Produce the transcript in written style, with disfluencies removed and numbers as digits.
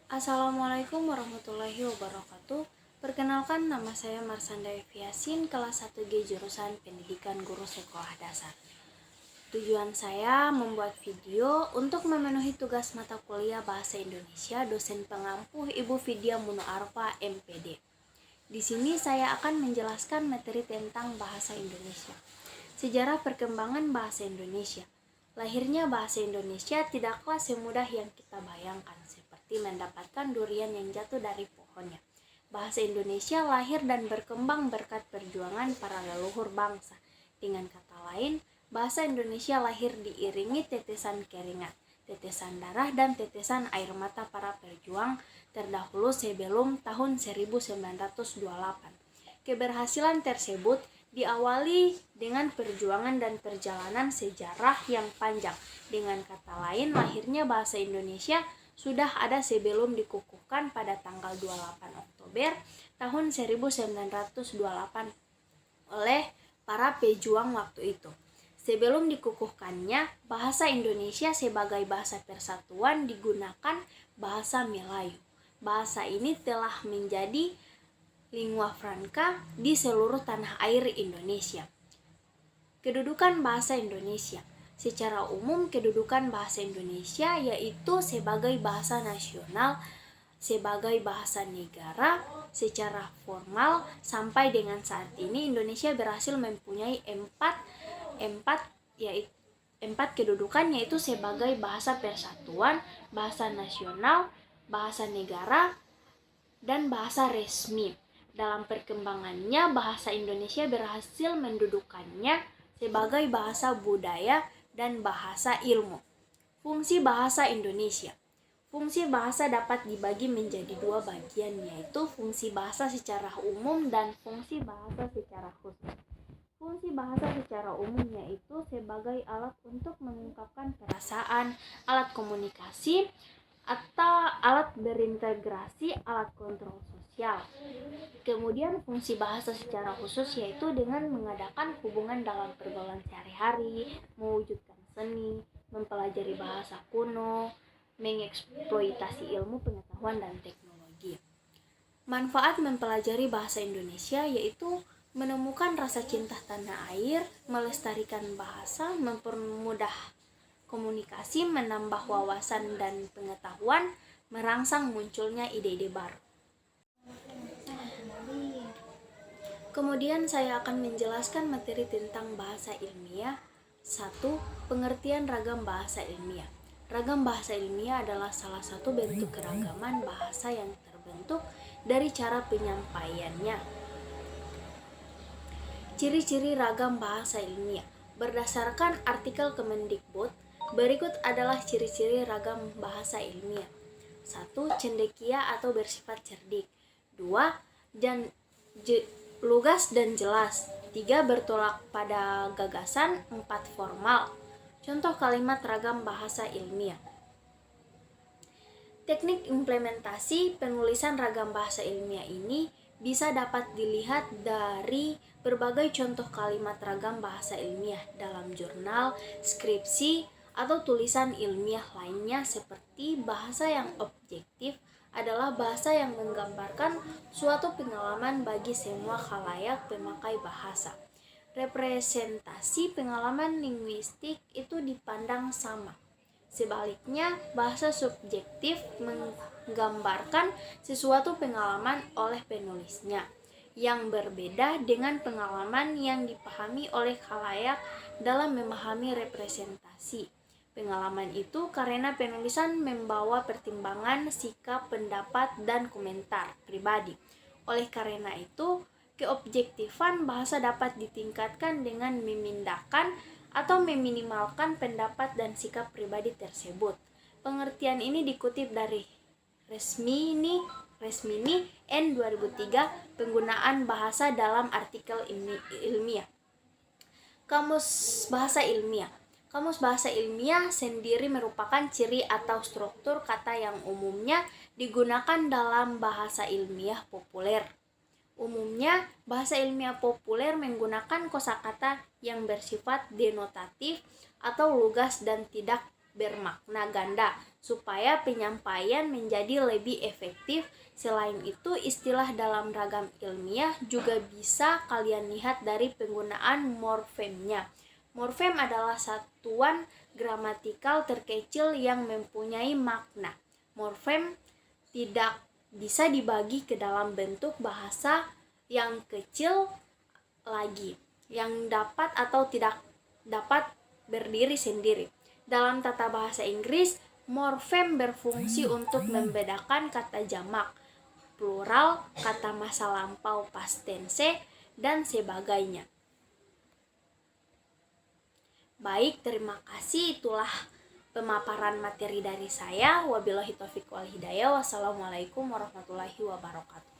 Assalamualaikum warahmatullahi wabarakatuh. Perkenalkan, nama saya Marsanda Eviasin, kelas 1G jurusan Pendidikan Guru Sekolah Dasar. Tujuan saya membuat video untuk memenuhi tugas mata kuliah Bahasa Indonesia dosen pengampu Ibu Vidya Munoarfa, MPD. Di sini saya akan menjelaskan materi tentang bahasa Indonesia. Sejarah perkembangan bahasa Indonesia. Lahirnya bahasa Indonesia tidaklah semudah yang kita bayangkan, seperti mendapatkan durian yang jatuh dari pohonnya. Bahasa Indonesia lahir dan berkembang berkat perjuangan para leluhur bangsa. Dengan kata lain, bahasa Indonesia lahir diiringi tetesan keringat, tetesan darah, dan tetesan air mata para pejuang terdahulu sebelum tahun 1928. Keberhasilan tersebut diawali dengan perjuangan dan perjalanan sejarah yang panjang. Dengan kata lain, lahirnya bahasa Indonesia sudah ada sebelum dikukuhkan pada tanggal 28 Oktober tahun 1928 oleh para pejuang waktu itu. Sebelum dikukuhkannya, bahasa Indonesia sebagai bahasa persatuan digunakan bahasa Melayu. Bahasa ini telah menjadi lingua franca di seluruh tanah air Indonesia. Kedudukan bahasa Indonesia. Secara umum, kedudukan bahasa Indonesia yaitu sebagai bahasa nasional, sebagai bahasa negara. Secara formal, sampai dengan saat ini Indonesia berhasil mempunyai empat kedudukan, yaitu sebagai bahasa persatuan, bahasa nasional, bahasa negara, dan bahasa resmi. Dalam perkembangannya, bahasa Indonesia berhasil mendudukannya sebagai bahasa budaya dan bahasa ilmu. Fungsi bahasa Indonesia. Fungsi bahasa dapat dibagi menjadi dua bagian, yaitu fungsi bahasa secara umum dan fungsi bahasa secara khusus. Fungsi bahasa secara umum yaitu sebagai alat untuk mengungkapkan perasaan, alat komunikasi, atau alat berintegrasi, alat kontrol sosial. Kemudian fungsi bahasa secara khusus yaitu dengan mengadakan hubungan dalam pergaulan sehari-hari, mewujudkan seni, mempelajari bahasa kuno, mengeksploitasi ilmu pengetahuan dan teknologi. Manfaat mempelajari bahasa Indonesia yaitu menemukan rasa cinta tanah air, melestarikan bahasa, mempermudah komunikasi, menambah wawasan dan pengetahuan, merangsang munculnya ide-ide baru. Kemudian saya akan menjelaskan materi tentang bahasa ilmiah. 1. Pengertian ragam bahasa ilmiah. Ragam bahasa ilmiah adalah salah satu bentuk keragaman bahasa yang terbentuk dari cara penyampaiannya. Ciri-ciri ragam bahasa ilmiah. Berdasarkan artikel Kemendikbud, berikut adalah ciri-ciri ragam bahasa ilmiah. 1. Cendekia atau bersifat cerdik. 2. Lugas dan jelas. 3. Bertolak pada gagasan. 4. Formal. Contoh kalimat ragam bahasa ilmiah. Teknik implementasi penulisan ragam bahasa ilmiah ini bisa dapat dilihat dari berbagai contoh kalimat ragam bahasa ilmiah dalam jurnal, skripsi, atau tulisan ilmiah lainnya, seperti bahasa yang objektif adalah bahasa yang menggambarkan suatu pengalaman bagi semua khalayak pemakai bahasa. Representasi pengalaman linguistik itu dipandang sama. Sebaliknya, bahasa subjektif menggambarkan sesuatu pengalaman oleh penulisnya yang berbeda dengan pengalaman yang dipahami oleh khalayak dalam memahami representasi. Pengalaman itu karena penulisan membawa pertimbangan, sikap, pendapat, dan komentar pribadi. Oleh karena itu, keobjektifan bahasa dapat ditingkatkan dengan memindahkan atau meminimalkan pendapat dan sikap pribadi tersebut. Pengertian ini dikutip dari Resmini N 2003, penggunaan bahasa dalam artikel ilmiah. Kamus Bahasa Ilmiah. Kamus bahasa ilmiah sendiri merupakan ciri atau struktur kata yang umumnya digunakan dalam bahasa ilmiah populer. Umumnya, bahasa ilmiah populer menggunakan kosakata yang bersifat denotatif atau lugas dan tidak bermakna ganda supaya penyampaian menjadi lebih efektif. Selain itu, istilah dalam ragam ilmiah juga bisa kalian lihat dari penggunaan morfemnya. Morfem adalah satuan gramatikal terkecil yang mempunyai makna. Morfem tidak bisa dibagi ke dalam bentuk bahasa yang kecil lagi, yang dapat atau tidak dapat berdiri sendiri. Dalam tata bahasa Inggris, morfem berfungsi untuk membedakan kata jamak, plural, kata masa lampau past tense, dan sebagainya. Baik, terima kasih. Itulah pemaparan materi dari saya. Wabillahi taufiq wal hidayah. Wassalamualaikum warahmatullahi wabarakatuh.